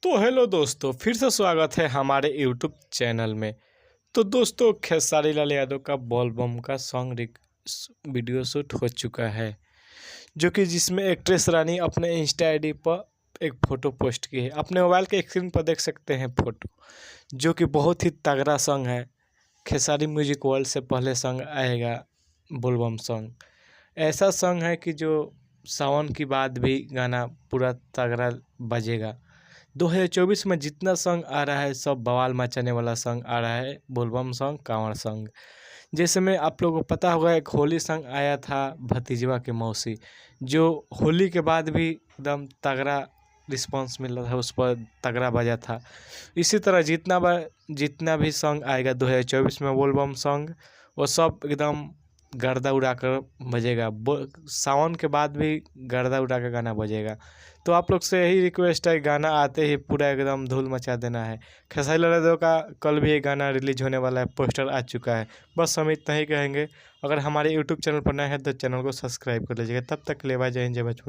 तो हेलो दोस्तों, फिर से स्वागत है हमारे यूट्यूब चैनल में। तो दोस्तों, खेसारी लाल यादव का बोल बम का वीडियो शूट हो चुका है, जो कि जिसमें एक्ट्रेस रानी अपने इंस्टा आईडी पर एक फ़ोटो पोस्ट की है। अपने मोबाइल के स्क्रीन पर देख सकते हैं फ़ोटो, जो कि बहुत ही तगड़ा सॉन्ग है। खेसारी म्यूजिक वर्ल्ड से पहले सॉन्ग आएगा बोल बम सॉन्ग। ऐसा सॉन्ग है कि जो सावन की बाद भी गाना पूरा तगड़ा बजेगा। 2024 में जितना सॉन्ग आ रहा है सब बवाल मचाने वाला सॉन्ग आ रहा है। बोलबम सॉन्ग, कांवड़ सॉन्ग। जैसे में आप लोगों को पता होगा, एक होली सॉन्ग आया था भतीजवा के मौसी, जो होली के बाद भी एकदम तगड़ा रिस्पांस मिल रहा था, उस पर तगड़ा बजा था। इसी तरह जितना भी सॉन्ग आएगा 2024 में बोलबम सॉन्ग, वो सब एकदम गर्दा उड़ा कर बजेगा। सावन के बाद भी गर्दा उड़ा कर गाना बजेगा। तो आप लोग से यही रिक्वेस्ट है, गाना आते ही पूरा एकदम धूल मचा देना है। खेसारी लाल यादव का कल भी एक गाना रिलीज होने वाला है, पोस्टर आ चुका है। बस हम इतना ही कहेंगे। अगर हमारे यूट्यूब चैनल पर नए हैं तो चैनल को सब्सक्राइब कर लीजिएगा। तब तक के लिए बाय, जय हिंद, जय भोजपुरी।